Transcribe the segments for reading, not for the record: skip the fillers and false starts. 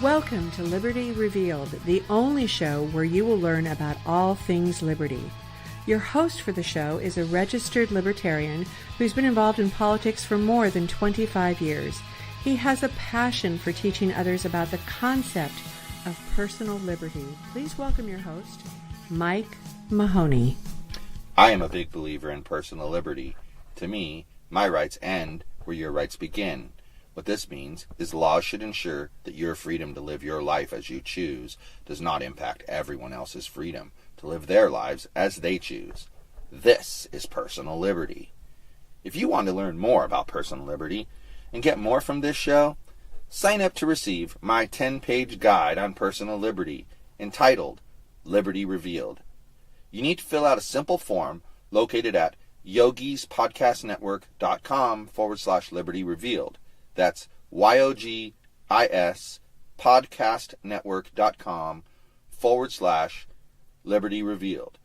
Welcome to Liberty Revealed, the only show where you will learn about all things liberty. Your host for the show is a registered libertarian who's been involved in politics for more than 25 years. He has a passion for teaching others about the concept of personal liberty. Please welcome your host, Mike Mahoney. I am a big believer in personal liberty. To me, my rights end where your rights begin. What this means is laws should ensure that your freedom to live your life as you choose does not impact everyone else's freedom to live their lives as they choose. This is personal liberty. If you want to learn more about personal liberty and get more from this show, sign up to receive my 10-page guide on personal liberty entitled Liberty Revealed. You need to fill out a simple form located at yogispodcastnetwork.com/Liberty Revealed. That's YOGIS podcastnetwork.com/Liberty Revealed.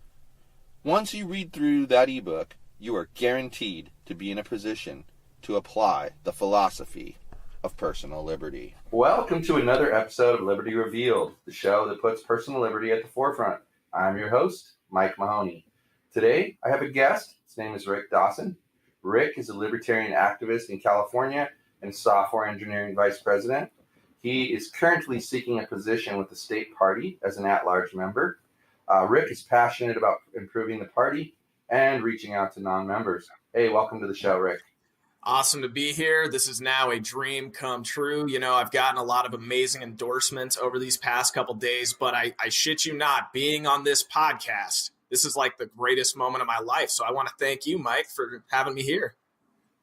Once you read through that ebook, you are guaranteed to be in a position to apply the philosophy of personal liberty. Welcome to another episode of Liberty Revealed, the show that puts personal liberty at the forefront. I'm your host, Mike Mahoney. Today, I have a guest. His name is Rick Dawson. Rick is a libertarian activist in California and software engineering vice president. He is currently seeking a position with the state party as an at-large member. Rick is passionate about improving the party and reaching out to non-members. Hey, welcome to the show, Rick. Awesome to be here. This is now a dream come true. You know, I've gotten a lot of amazing endorsements over these past couple days, but I shit you not, being on this podcast, this is like the greatest moment of my life. So I want to thank you, Mike, for having me here.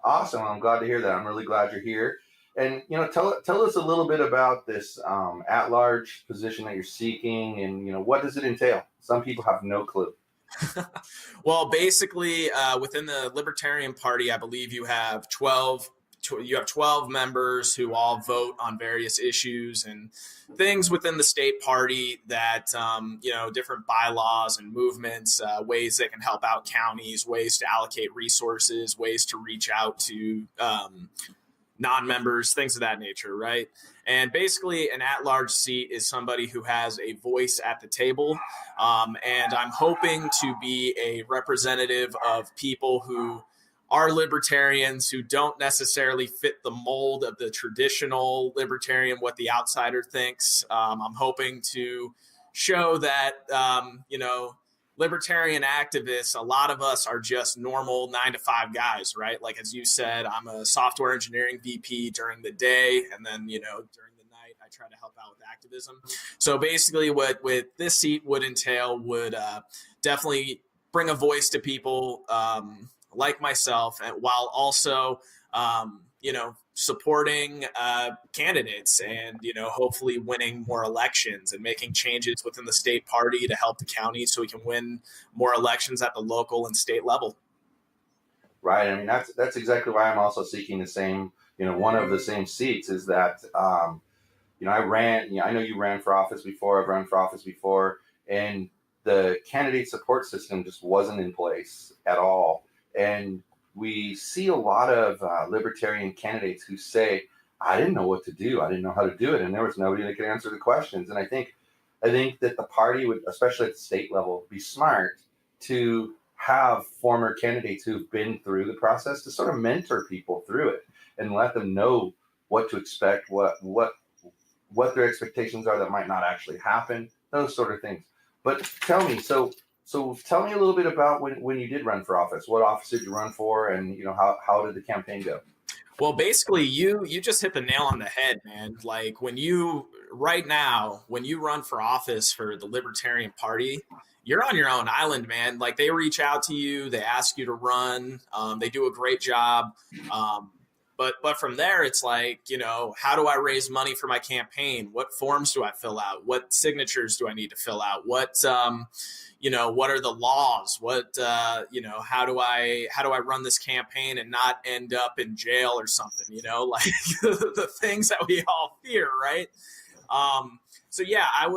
Awesome. I'm glad to hear that. I'm really glad you're here. And, you know, tell us a little bit about this at-large position that you're seeking and, you know, what does it entail? Some people have no clue. Well, basically, within the Libertarian Party, I believe you have 12 members who all vote on various issues and things within the state party that, different bylaws and movements, ways they can help out counties, ways to allocate resources, ways to reach out to non-members, things of that nature, right? And basically an at-large seat is somebody who has a voice at the table. And I'm hoping to be a representative of people who are libertarians who don't necessarily fit the mold of the traditional libertarian, what the outsider thinks. I'm hoping to show that, libertarian activists, a lot of us are just normal 9-to-5 guys, right? Like, as you said, I'm a software engineering VP during the day. And then, during the night, I try to help out with activism. So basically what this seat would entail would definitely bring a voice to people like myself, and while also, supporting candidates and, hopefully winning more elections and making changes within the state party to help the county so we can win more elections at the local and state level. Right. I mean, that's exactly why I'm also seeking the same, one of the same seats is that, I know you ran for office before, I've run for office before, and the candidate support system just wasn't in place at all. And we see a lot of libertarian candidates who say, I didn't know what to do. I didn't know how to do it. And there was nobody that could answer the questions. And I think that the party would, especially at the state level, be smart to have former candidates who've been through the process to sort of mentor people through it and let them know what to expect, what their expectations are that might not actually happen, those sort of things. But tell me, so tell me a little bit about when you did run for office. What office did you run for, and how did the campaign go? Well, basically, you just hit the nail on the head, man. Like when you run for office for the Libertarian Party, you're on your own island, man. Like they reach out to you, they ask you to run, they do a great job. But from there, it's like, how do I raise money for my campaign? What forms do I fill out? What signatures do I need to fill out? What are the laws? How do I run this campaign and not end up in jail or something, like the things that we all fear, right? So yeah, I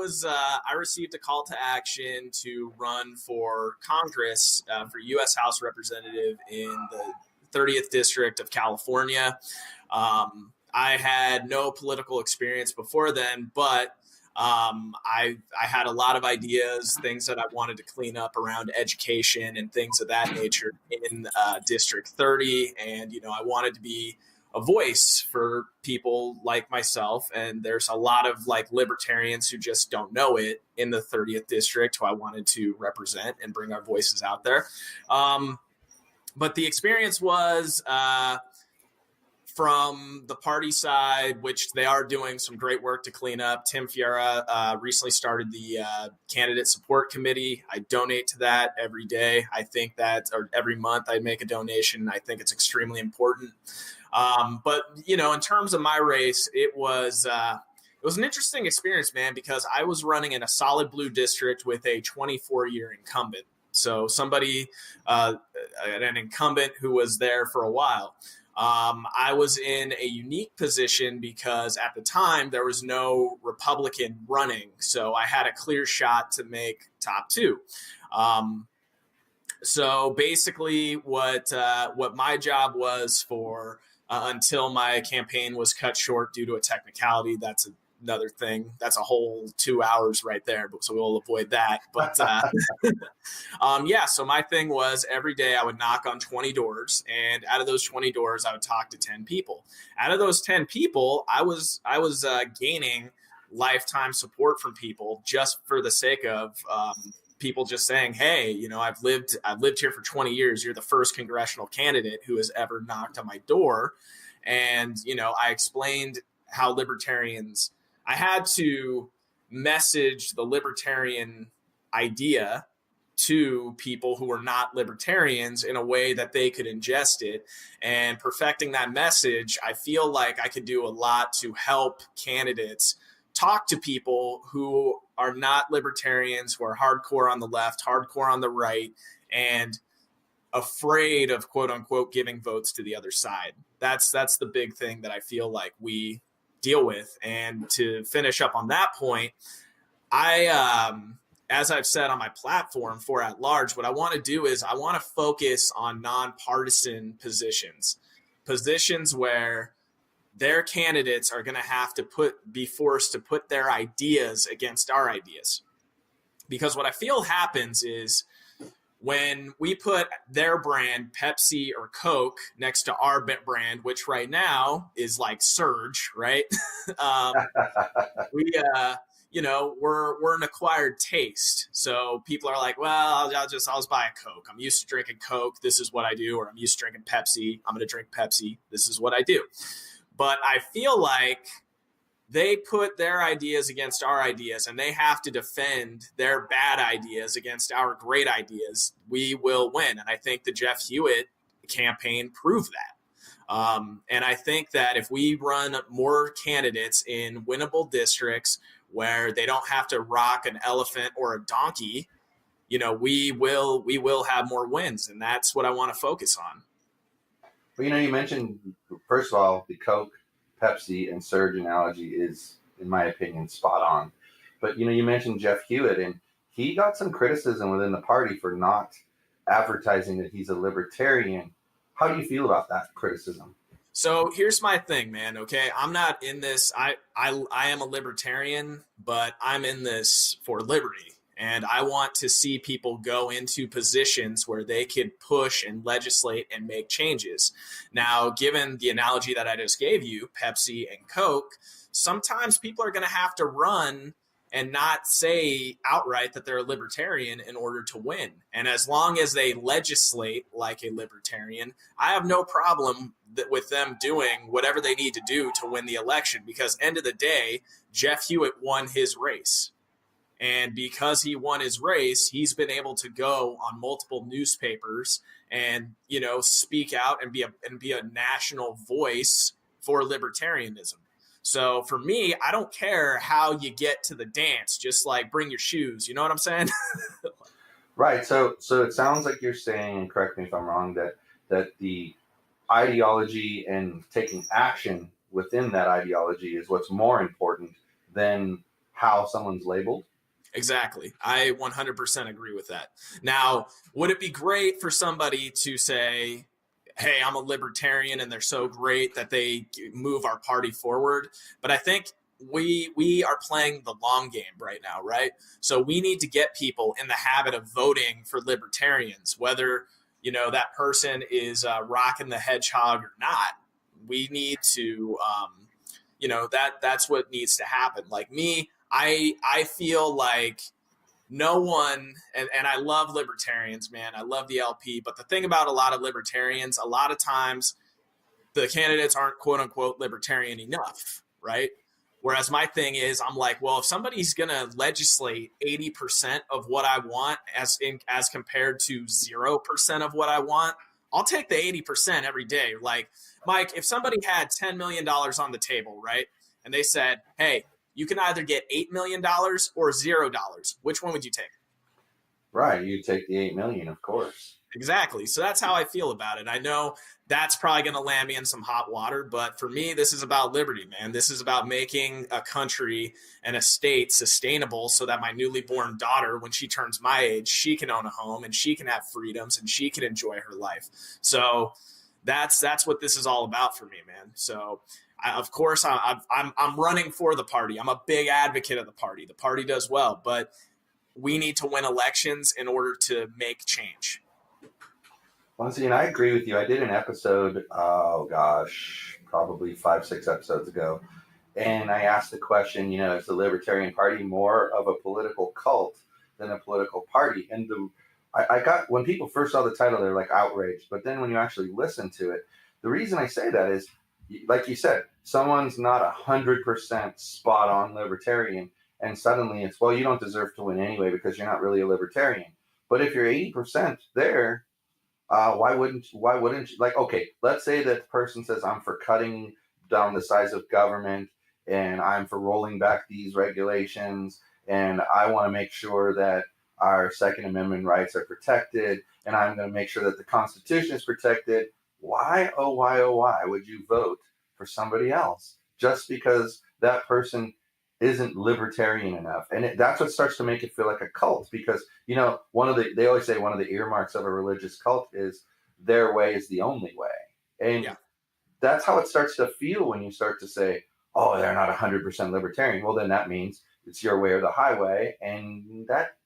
received a call to action to run for Congress, for U.S. House Representative in the 30th District of California. I had no political experience before then, but I had a lot of ideas, things that I wanted to clean up around education and things of that nature in District 30. And, I wanted to be a voice for people like myself. And there's a lot of like libertarians who just don't know it in the 30th district who I wanted to represent and bring our voices out there. But the experience was from the party side, which they are doing some great work to clean up. Tim Fiera recently started the candidate support committee. I donate to that every day. I think that, or every month I make a donation. I think it's extremely important. But, in terms of my race, it was an interesting experience, man, because I was running in a solid blue district with a 24-year incumbent. So somebody, an incumbent who was there for a while. I was in a unique position because at the time there was no Republican running. So I had a clear shot to make top two. So basically what my job was for until my campaign was cut short due to a technicality, that's another thing. That's a whole 2 hours right there, so we'll avoid that. But so my thing was every day I would knock on 20 doors, and out of those 20 doors, I would talk to 10 people. Out of those 10 people, I was gaining lifetime support from people just for the sake of people just saying, hey, I've lived here for 20 years. You're the first congressional candidate who has ever knocked on my door. And, I explained how libertarians, I had to message the libertarian idea to people who were not libertarians in a way that they could ingest it. And perfecting that message, I feel like I could do a lot to help candidates talk to people who are not libertarians, who are hardcore on the left, hardcore on the right, and afraid of quote unquote giving votes to the other side. That's the big thing that I feel like we deal with. And to finish up on that point, I as I've said on my platform for AtLarge, what I want to do is I want to focus on nonpartisan positions where their candidates are going to have to be forced to put their ideas against our ideas. Because what I feel happens is when we put their brand, Pepsi or Coke, next to our brand, which right now is like Surge, right? We're an acquired taste. So people are like, well, I'll just buy a Coke. I'm used to drinking Coke. This is what I do. Or I'm used to drinking Pepsi. I'm going to drink Pepsi. This is what I do. But I feel like they put their ideas against our ideas, and they have to defend their bad ideas against our great ideas. We will win. And I think the Jeff Hewitt campaign proved that. And I think that if we run more candidates in winnable districts where they don't have to rock an elephant or a donkey, we will have more wins. And that's what I want to focus on. Well, you mentioned, first of all, the Coke, Pepsi, and Surge analogy is, in my opinion, spot on. But, you mentioned Jeff Hewitt, and he got some criticism within the party for not advertising that he's a libertarian. How do you feel about that criticism? So here's my thing, man. Okay. I'm not in this. I am a libertarian, but I'm in this for liberty. And I want to see people go into positions where they could push and legislate and make changes. Now, given the analogy that I just gave you, Pepsi and Coke, sometimes people are going to have to run and not say outright that they're a libertarian in order to win. And as long as they legislate like a libertarian, I have no problem with them doing whatever they need to do to win the election, because end of the day, Jeff Hewitt won his race. And because he won his race, he's been able to go on multiple newspapers and, speak out and be a national voice for libertarianism. So for me, I don't care how you get to the dance, just like bring your shoes. You know what I'm saying? Right. So it sounds like you're saying, and correct me if I'm wrong, that the ideology and taking action within that ideology is what's more important than how someone's labeled. Exactly. I 100% agree with that. Now, would it be great for somebody to say, hey, I'm a libertarian and they're so great that they move our party forward. But I think we are playing the long game right now, right? So we need to get people in the habit of voting for libertarians, whether that person is rocking the hedgehog or not. We need to, that's what needs to happen. Like me, I feel like no one, and I love libertarians, man. I love the LP. But the thing about a lot of libertarians, a lot of times the candidates aren't quote unquote libertarian enough, right? Whereas my thing is, I'm like, well, if somebody's gonna legislate 80% of what I want as compared to 0% of what I want, I'll take the 80% every day. Like, Mike, if somebody had $10 million on the table, right, and they said, hey, you can either get $8 million or $0, which one would you take? Right, you take the 8 million, of course. Exactly. So that's how I feel about it. I know that's probably going to land me in some hot water, but for me, this is about liberty, man. This is about making a country and a state sustainable so that my newly born daughter, when she turns my age, she can own a home and she can have freedoms and she can enjoy her life. So that's what this is all about for me, man. So of course, I'm running for the party. I'm a big advocate of the party. The party does well, but we need to win elections in order to make change. Well, see, and I agree with you. I did an episode, oh gosh, probably 5-6 episodes ago, and I asked the question, is the Libertarian Party more of a political cult than a political party? And I got, when people first saw the title, they're like outraged. But then when you actually listen to it, the reason I say that is, like you said, someone's not 100% spot on libertarian, and suddenly it's, well, you don't deserve to win anyway because you're not really a libertarian. But if you're 80% there, why wouldn't you, like, okay, let's say that the person says, I'm for cutting down the size of government and I'm for rolling back these regulations and I want to make sure that our Second Amendment rights are protected and I'm going to make sure that the Constitution is protected. Why, oh why would you vote for somebody else just because that person isn't libertarian enough? And that's what starts to make it feel like a cult, because they always say one of the earmarks of a religious cult is their way is the only way. And that's how it starts to feel when you start to say, oh, they're not 100% libertarian. Well, then that means it's your way or the highway. And that,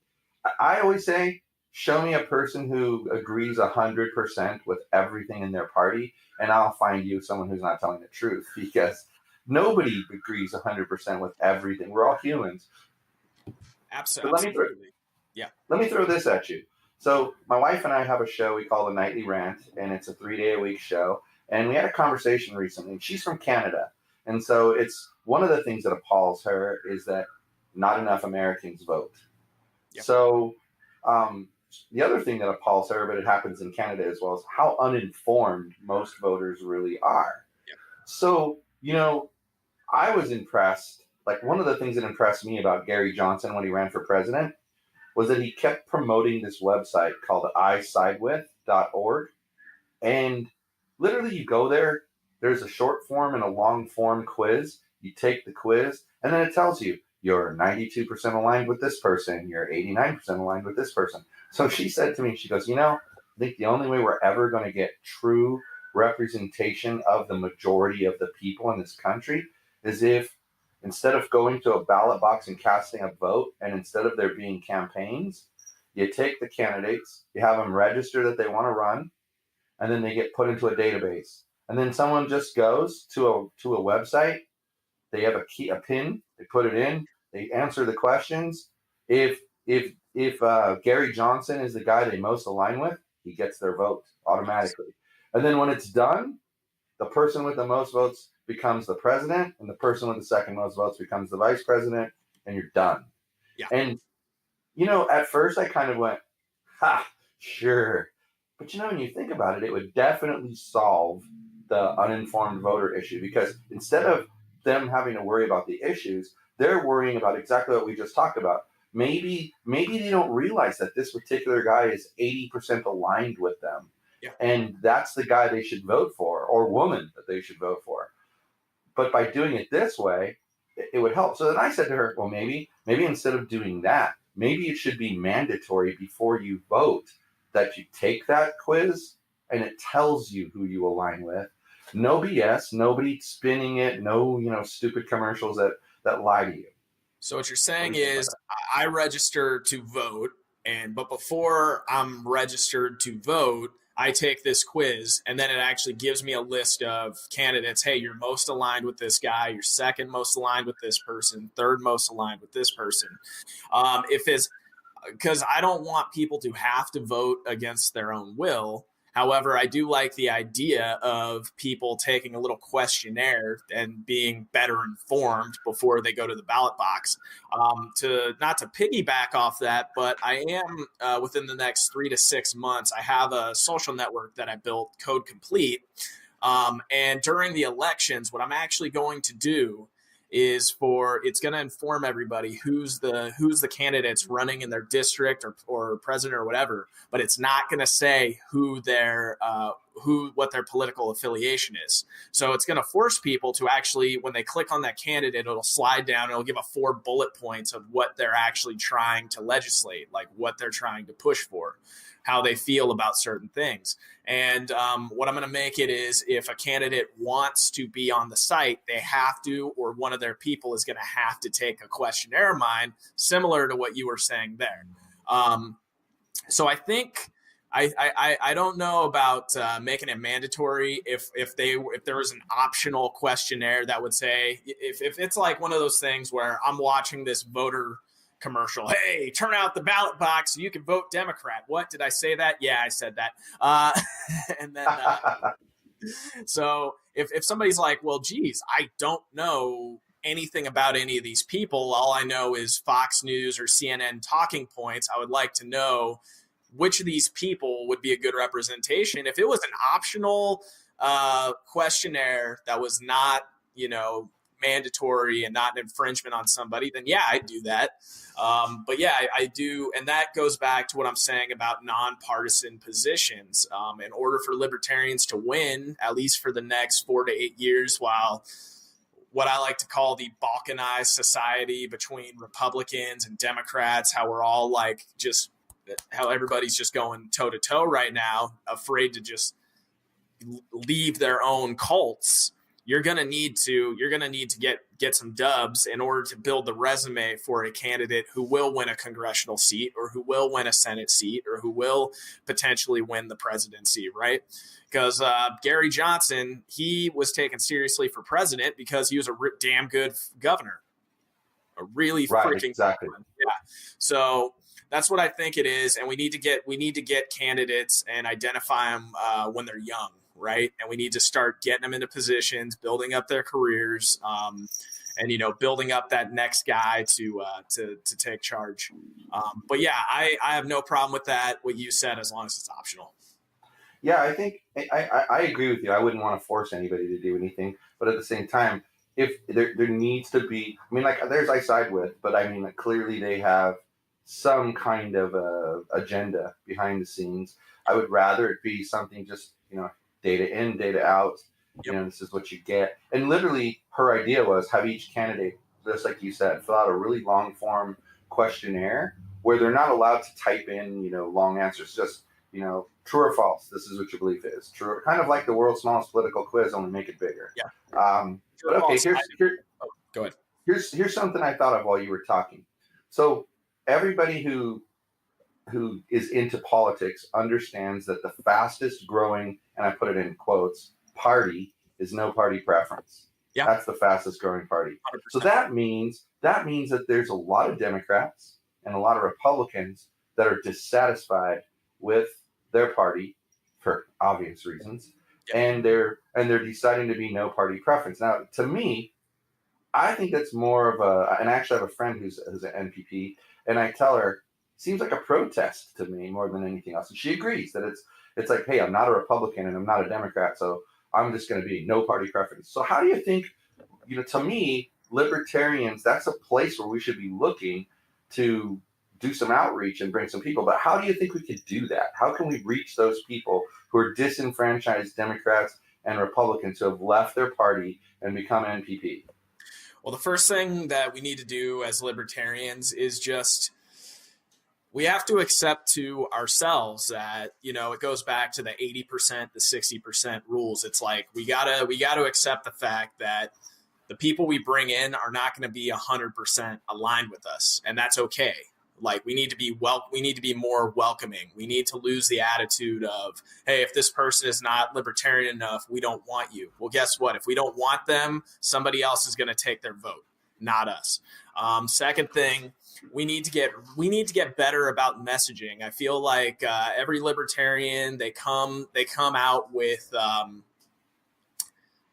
I always say, show me a person who agrees 100% with everything in their party, and I'll find you someone who's not telling the truth, because nobody agrees 100% with everything. We're all humans. Absolutely. Let me throw this at you. So my wife and I have a show we call the Nightly Rant, and it's a 3-day-a-week show. And we had a conversation recently. She's from Canada. And so it's one of the things that appalls her is that not enough Americans vote. Yep. So the other thing that appalls her, but it happens in Canada as well, is how uninformed most voters really are. Yep. So, I was impressed. Like, one of the things that impressed me about Gary Johnson when he ran for president was that he kept promoting this website called isidewith.org. And literally you go there, there's a short form and a long form quiz. You take the quiz, and then it tells you you're 92% aligned with this person, you're 89% aligned with this person. So she said to me, she goes, I think the only way we're ever going to get true representation of the majority of the people in this country is if, instead of going to a ballot box and casting a vote, and instead of there being campaigns, you take the candidates, you have them register that they want to run, and then they get put into a database. And then someone just goes to a website, they have a pin, they put it in, they answer the questions. If Gary Johnson is the guy they most align with, he gets their vote automatically. And then when it's done, the person with the most votes becomes the president, and the person with the second most votes becomes the vice president, and you're done. Yeah. And, at first I kind of went, sure. But, when you think about it, it would definitely solve the uninformed voter issue, because instead of them having to worry about the issues, they're worrying about exactly what we just talked about. Maybe they don't realize that this particular guy is 80% aligned with them. Yeah. And that's the guy they should vote for, or woman that they should vote for. But by doing it this way, it would help. So then I said to her, well, maybe instead of doing that, maybe it should be mandatory before you vote that you take that quiz and it tells you who you align with. No BS, nobody spinning it, no, stupid commercials that lie to you. So what you're saying is I register to vote, but before I'm registered to vote, I take this quiz, and then it actually gives me a list of candidates. Hey, you're most aligned with this guy. You're second most aligned with this person. Third most aligned with this person. If it's because I don't want people to have to vote against their own will. However, I do like the idea of people taking a little questionnaire and being better informed before they go to the ballot box. Not to piggyback off that, but I am within the next 3 to 6 months, I have a social network that I built, Code Complete. And during the elections, what I'm actually going to do is it's going to inform everybody who's the candidates running in their district or president or whatever, but it's not going to say what their political affiliation is. So it's going to force people to actually, when they click on that candidate, it'll slide down and it'll give a 4 bullet points of what they're actually trying to legislate, like what they're trying to push for, how they feel about certain things. And what I'm going to make it is, if a candidate wants to be on the site, they have to, or one of their people is going to have to take a questionnaire of mine, similar to what you were saying there. So I think I don't know about making it mandatory. If there was an optional questionnaire that would say, if it's like one of those things where I'm watching this voter commercial, hey, turn out the ballot box so you can vote Democrat. What, did I say that? Yeah, I said that. And then so if somebody's like, well, geez, I don't know anything about any of these people, all I know is Fox News or CNN talking points, I would like to know which of these people would be a good representation. If it was an optional questionnaire that was not, mandatory and not an infringement on somebody, then yeah, I'd do that. But yeah, I do. And that goes back to what I'm saying about nonpartisan positions. In order for libertarians to win, at least for the next 4 to 8 years, while what I like to call the balkanized society between Republicans and Democrats, how we're all how everybody's just going toe to toe right now, afraid to just leave their own cults. You're gonna need to get some dubs in order to build the resume for a candidate who will win a congressional seat, or who will win a Senate seat, or who will potentially win the presidency, right? Because Gary Johnson, he was taken seriously for president because he was a damn good governor, a really freaking exactly. Governor. Yeah. So that's what I think it is, and we need to get candidates and identify them when they're young. Right. And we need to start getting them into positions, building up their careers, and, building up that next guy to take charge. But yeah, I have no problem with that, what you said, as long as it's optional. Yeah, I think I agree with you. I wouldn't want to force anybody to do anything. But at the same time, if there needs to be, there's I side with, but clearly they have some kind of agenda behind the scenes. I would rather it be something just, data in, data out. Yep. This is what you get. And literally, her idea was have each candidate, just like you said, fill out a really long form questionnaire where they're not allowed to type in, long answers. Just, true or false. This is what your belief is. True, kind of like the world's smallest political quiz, only make it bigger. Yeah. But okay, go ahead. Here's something I thought of while you were talking. So everybody who is into politics understands that the fastest growing, and I put it in quotes, party is no party preference. Yeah. That's the fastest growing party. 100%. So that means that there's a lot of Democrats and a lot of Republicans that are dissatisfied with their party for obvious reasons. Yeah. And they're deciding to be no party preference. Now, to me, I think that's more of and I actually have a friend who's an NPP, and I tell her, seems like a protest to me more than anything else. And she agrees that it's like, hey, I'm not a Republican and I'm not a Democrat, so I'm just going to be no party preference. So how do you think, to me, libertarians, that's a place where we should be looking to do some outreach and bring some people. But how do you think we could do that? How can we reach those people who are disenfranchised Democrats and Republicans who have left their party and become an NPP? Well, the first thing that we need to do as libertarians is we have to accept to ourselves that, you know, it goes back to the 80%, the 60% rules. It's like, we gotta accept the fact that the people we bring in are not going to be 100% aligned with us. And that's okay. Like, we need to be more welcoming. We need to lose the attitude of, hey, if this person is not libertarian enough, we don't want you. Well, guess what? If we don't want them, somebody else is going to take their vote, not us. Second thing, we need to get better about messaging. I feel like every libertarian, they come out with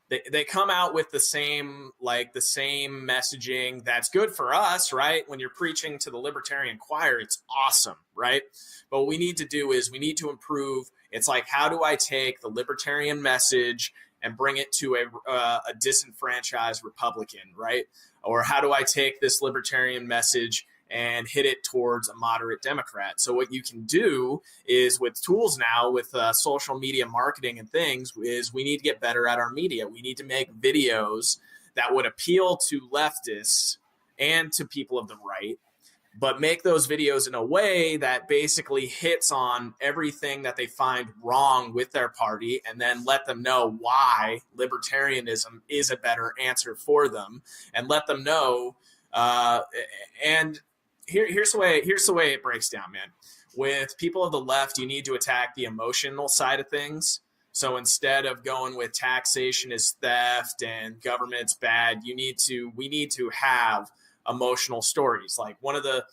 they come out with the same messaging that's good for us, right? When you're preaching to the libertarian choir, it's awesome, right? But what we need to do is we need to improve. It's like, how do I take the libertarian message and bring it to a disenfranchised Republican, right? Or how do I take this libertarian message and hit it towards a moderate Democrat? So what you can do is, with tools now, with social media marketing and things, is we need to get better at our media. We need to make videos that would appeal to leftists and to people of the right, but make those videos in a way that basically hits on everything that they find wrong with their party, and then let them know why libertarianism is a better answer for them, and let them know. And here's the way it breaks down, man. With people of the left, you need to attack the emotional side of things. So instead of going with taxation is theft and government's bad, we need to have emotional stories. Like one of the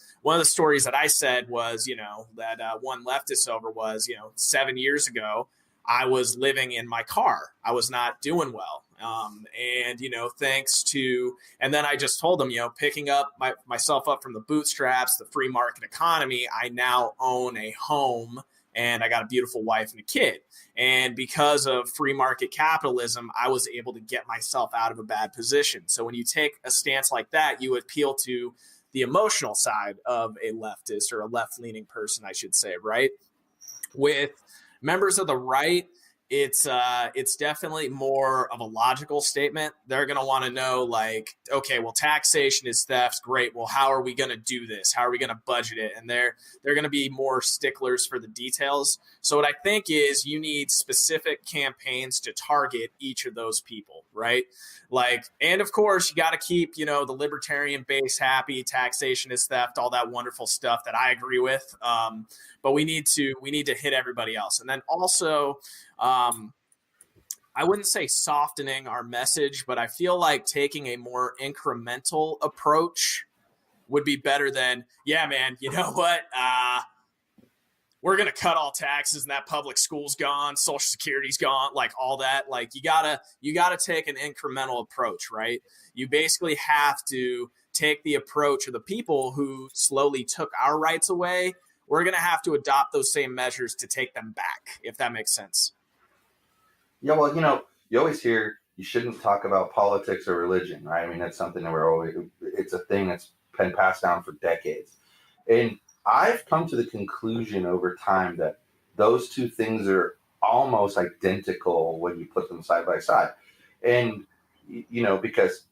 stories that I said was, you know, that one leftist over was, you know, 7 years ago, I was living in my car. I was not doing well. And, you know, and then I just told them, you know, picking up myself up from the bootstraps, the free market economy, I now own a home and I got a beautiful wife and a kid. And because of free market capitalism, I was able to get myself out of a bad position. So when you take a stance like that, you appeal to the emotional side of a leftist, or a left-leaning person, I should say, right? With members of the right, it's definitely more of a logical statement. They're going to want to know, like, okay, well, taxation is theft. Great. Well, how are we going to do this? How are we going to budget it? And they're going to be more sticklers for the details. So what I think is, you need specific campaigns to target each of those people, right? Like, and of course, you got to keep, you know, the libertarian base happy. Taxation is theft, all that wonderful stuff that I agree with. But we need to hit everybody else. And then also, I wouldn't say softening our message, but I feel like taking a more incremental approach would be better than, yeah, man, you know what? We're going to cut all taxes and that public school's gone, Social Security's gone, like all that. Like, you gotta take an incremental approach, right? You basically have to take the approach of the people who slowly took our rights away. We're going to have to adopt those same measures to take them back, if that makes sense. Yeah, well, you know, you always hear you shouldn't talk about politics or religion, right? I mean, that's something that it's a thing that's been passed down for decades. And I've come to the conclusion over time that those two things are almost identical when you put them side by side. And, you know, because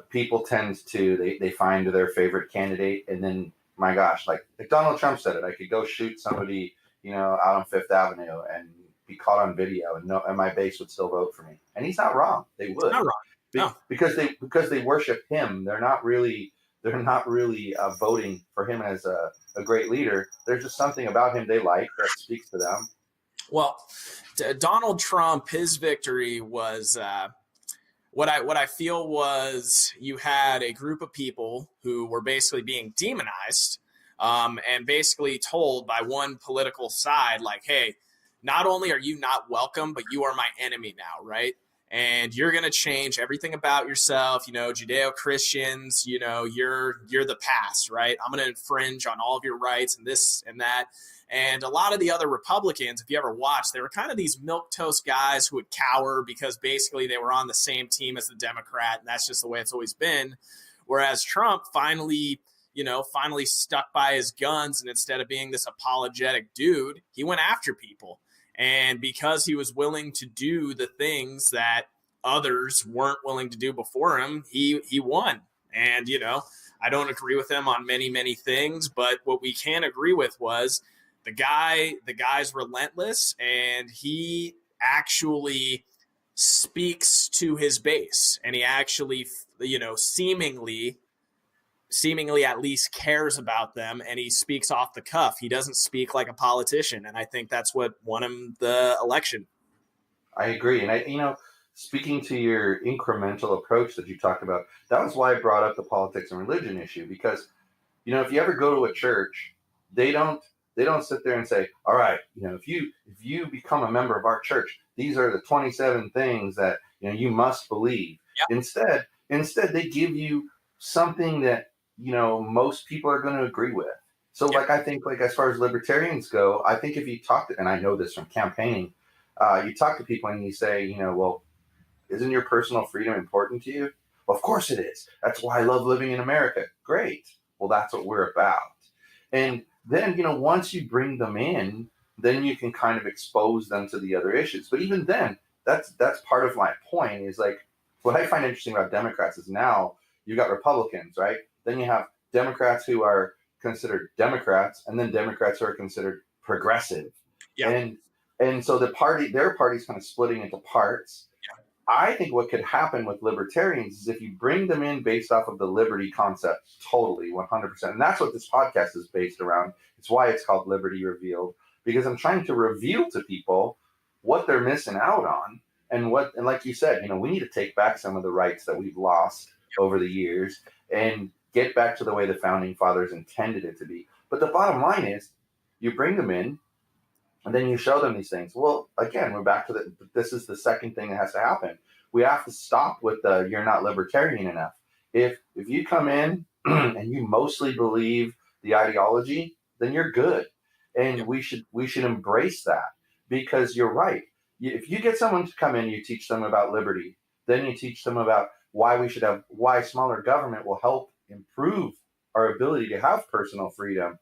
people tend to, they find their favorite candidate, and then, my gosh, like Donald Trump said it, I could go shoot somebody, you know, out on Fifth Avenue and be caught on video, and my base would still vote for me. And he's not wrong. They would. Not wrong. No. Because they worship him. They're not really voting for him as a great leader. There's just something about him they like that speaks to them. Well, Donald Trump, his victory was what I feel was, you had a group of people who were basically being demonized, and basically told by one political side, like, hey, not only are you not welcome, but you are my enemy now, right? And you're going to change everything about yourself. You know, Judeo-Christians, you know, you're the past, right? I'm going to infringe on all of your rights and this and that. And a lot of the other Republicans, if you ever watched, they were kind of these milquetoast guys who would cower because basically they were on the same team as the Democrat, and that's just the way it's always been. Whereas Trump finally stuck by his guns, and instead of being this apologetic dude, he went after people. And because he was willing to do the things that others weren't willing to do before him, he won. And, you know, I don't agree with him on many, many things, but what we can agree with was the guy's relentless, and he actually speaks to his base, and he actually, seemingly at least cares about them, and he speaks off the cuff. He doesn't speak like a politician, and I think that's what won him the election. I agree. And speaking to your incremental approach that you talked about, that was why I brought up the politics and religion issue, because, if you ever go to a church, they don't sit there and say, all right, if you become a member of our church, these are the 27 things that, you must believe. Yep. Instead, they give you something that, most people are going to agree with. So yep. I think as far as libertarians go, I think if you talk to, and I know this from campaigning, you talk to people and you say, well, isn't your personal freedom important to you? Well, of course it is. That's why I love living in America. Great. Well, that's what we're about. And then, once you bring them in, then you can kind of expose them to the other issues. But even then, that's part of my point is what I find interesting about Democrats is now you got Republicans, right? Then you have Democrats who are considered Democrats, and then Democrats who are considered progressive. Yeah. And so their party's kind of splitting into parts. Yeah. I think what could happen with libertarians is if you bring them in based off of the liberty concept, totally, 100%. And that's what this podcast is based around. It's why it's called Liberty Revealed, because I'm trying to reveal to people what they're missing out on, and like you said, we need to take back some of the rights that we've lost over the years and get back to the way the founding fathers intended it to be. But the bottom line is you bring them in, and then you show them these things. Well, again, we're back to this is the second thing that has to happen. We have to stop with the you're not libertarian enough. If you come in and you mostly believe the ideology, then you're good. And we should embrace that, because you're right. If you get someone to come in, you teach them about liberty, then you teach them about why smaller government will help improve our ability to have personal freedom.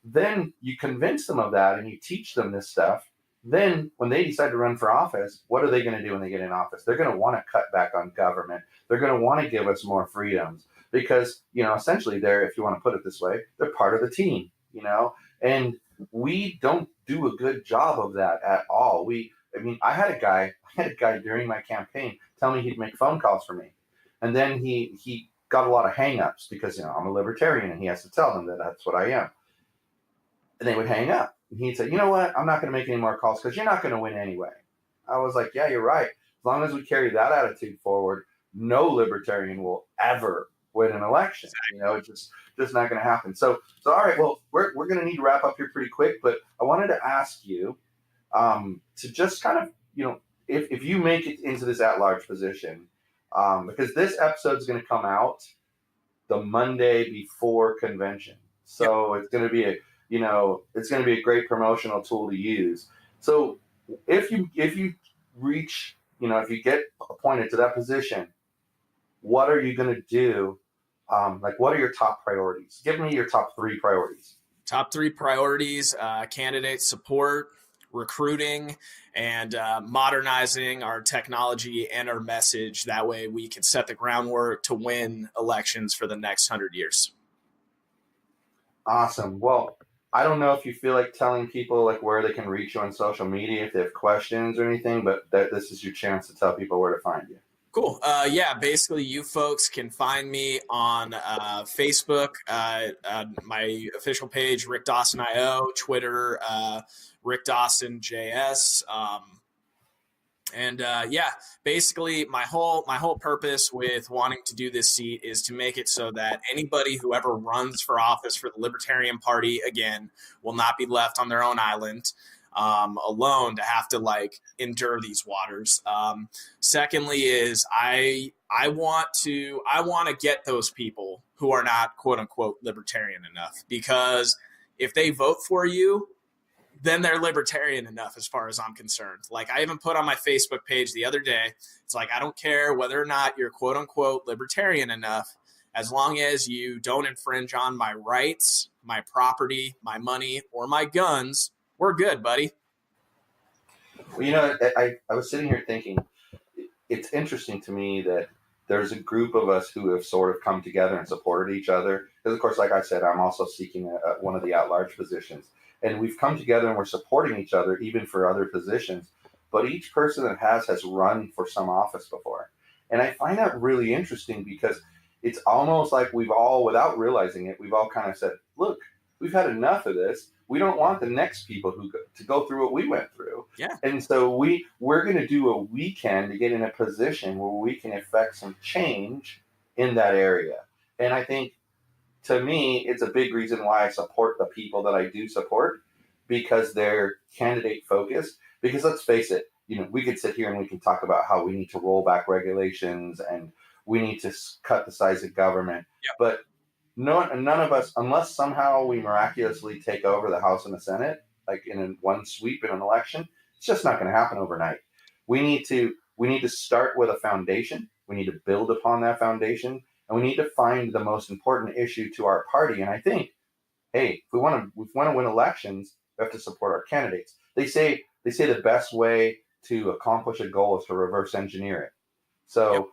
Then you convince them of that and you teach them this stuff. Then when they decide to run for office, what are they going to do when they get in office? They're going to want to cut back on government. They're going to want to give us more freedoms because, essentially if you want to put it this way, they're part of the team, and we don't do a good job of that at all. I had a guy during my campaign tell me he'd make phone calls for me. And then he got a lot of hangups because, I'm a libertarian and he has to tell them that that's what I am. And they would hang up. And he'd say, you know what? I'm not going to make any more calls because you're not going to win anyway. I was like, yeah, you're right. As long as we carry that attitude forward, no libertarian will ever win an election. It's just not going to happen. So all right, well, we're going to need to wrap up here pretty quick, but I wanted to ask you to just kind of, if you make it into this at-large position, because this episode is going to come out the Monday before convention. So It's going to be a great promotional tool to use. So if you reach, if you get appointed to that position, what are you going to do? What are your top priorities? Give me your top 3 priorities. Top 3 priorities, candidate support, recruiting, and modernizing our technology and our message. That way we can set the groundwork to win elections for the next 100 years. Awesome. Well, I don't know if you feel like telling people where they can reach you on social media if they have questions or anything, but this is your chance to tell people where to find you. Cool. Basically you folks can find me on Facebook, my official page, Rick Dawson IO, Twitter, Rick Dawson JS. Basically my whole purpose with wanting to do this seat is to make it so that anybody who ever runs for office for the Libertarian Party, again, will not be left on their own island alone to have to endure these waters. Secondly is I want to get those people who are not quote unquote libertarian enough, because if they vote for you, then they're libertarian enough as far as I'm concerned. I even put on my Facebook page the other day, it's I don't care whether or not you're quote unquote libertarian enough, as long as you don't infringe on my rights, my property, my money, or my guns, we're good, buddy. Well, I was sitting here thinking, it's interesting to me that there's a group of us who have sort of come together and supported each other. Because, of course, like I said, I'm also seeking one of the at-large positions. And we've come together and we're supporting each other, even for other positions. But each person that has run for some office before. And I find that really interesting because it's almost like we've all, without realizing it, we've all kind of said, look, we've had enough of this. We don't want the next people to go through what we went through. Yeah. And so we're going to do what we can to get in a position where we can effect some change in that area. And I think, to me, it's a big reason why I support the people that I do support, because they're candidate focused. Because let's face it, we could sit here and we can talk about how we need to roll back regulations and we need to cut the size of government. Yep. But none of us, unless somehow we miraculously take over the House and the Senate, like in one sweep in an election, it's just not going to happen overnight. We need to start with a foundation. We need to build upon that foundation, and we need to find the most important issue to our party. And I think, hey, if we want to win elections, we have to support our candidates. They say the best way to accomplish a goal is to reverse engineer it. So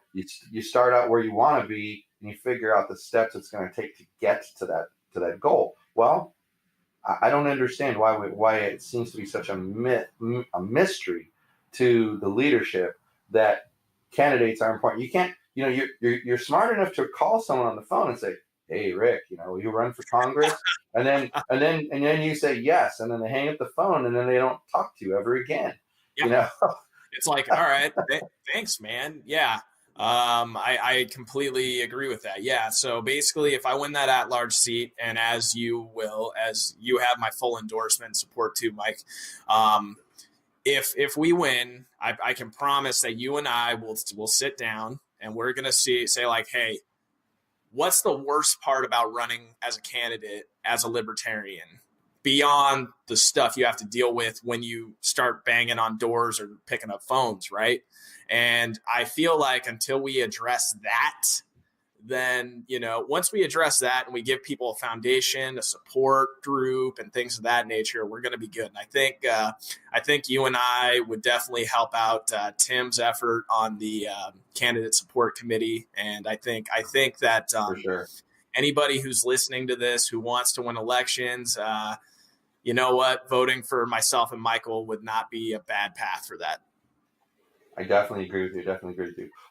you start out where you want to be, and you figure out the steps it's going to take to get to that goal. Well, I don't understand why it seems to be such a mystery to the leadership that candidates are important. You can't, you're smart enough to call someone on the phone and say, "Hey, Rick, will you run for Congress?" and then you say yes, and then they hang up the phone, and then they don't talk to you ever again. Yeah. It's like, all right, thanks, man. Yeah. I completely agree with that. Yeah. So basically, if I win that at-large seat, and as you have my full endorsement and support too, Mike, if we win, I can promise that you and I will sit down and we're going to say like, hey, what's the worst part about running as a candidate as a libertarian? Beyond the stuff you have to deal with when you start banging on doors or picking up phones, right? And I feel like until we address that, then, once we address that and we give people a foundation, a support group, and things of that nature, we're going to be good. And I think you and I would definitely help out Tim's effort on the candidate support committee. And I think that for sure, anybody who's listening to this who wants to win elections, you know what? Voting for myself and Michael would not be a bad path for that. I definitely agree with you.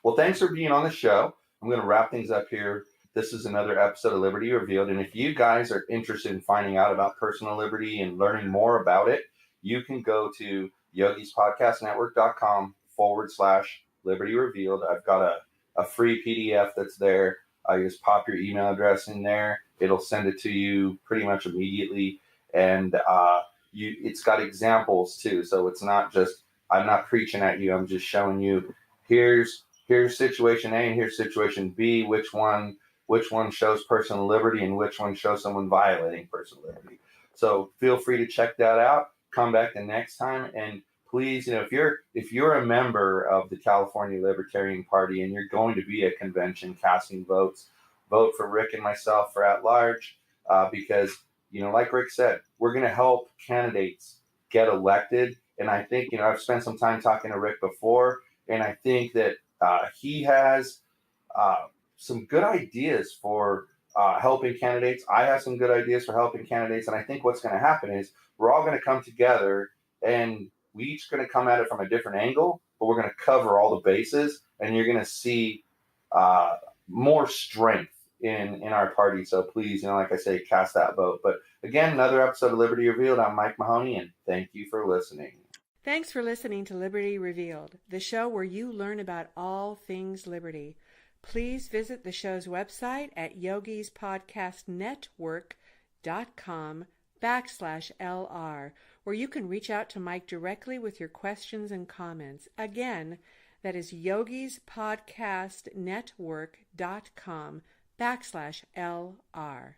Well, thanks for being on the show. I'm going to wrap things up here. This is another episode of Liberty Revealed. And if you guys are interested in finding out about personal liberty and learning more about it, you can go to yogispodcastnetwork.com/Liberty Revealed. I've got a free PDF that's there. I just pop your email address in there. It'll send it to you pretty much immediately. And it's got examples too. So it's not just, I'm not preaching at you. I'm just showing you, here's situation A and here's situation B, which one shows personal liberty and which one shows someone violating personal liberty. So feel free to check that out. Come back the next time, and please, if you're a member of the California Libertarian Party and you're going to be at convention casting votes, vote for Rick and myself for at-large, because like Rick said, we're going to help candidates get elected. And I think, I've spent some time talking to Rick before, and I think that he has some good ideas for helping candidates. I have some good ideas for helping candidates. And I think what's going to happen is we're all going to come together, and we each going to come at it from a different angle, but we're going to cover all the bases, and you're going to see more strength in our party. So please, like I say, cast that vote. But again, another episode of Liberty Revealed. I'm Mike Mahoney, and thank you for listening. Thanks for listening to Liberty Revealed, the show where you learn about all things liberty. Please visit the show's website at yogispodcastnetwork.com/LR, where you can reach out to Mike directly with your questions and comments. Again, that is yogispodcastnetwork.com/LR.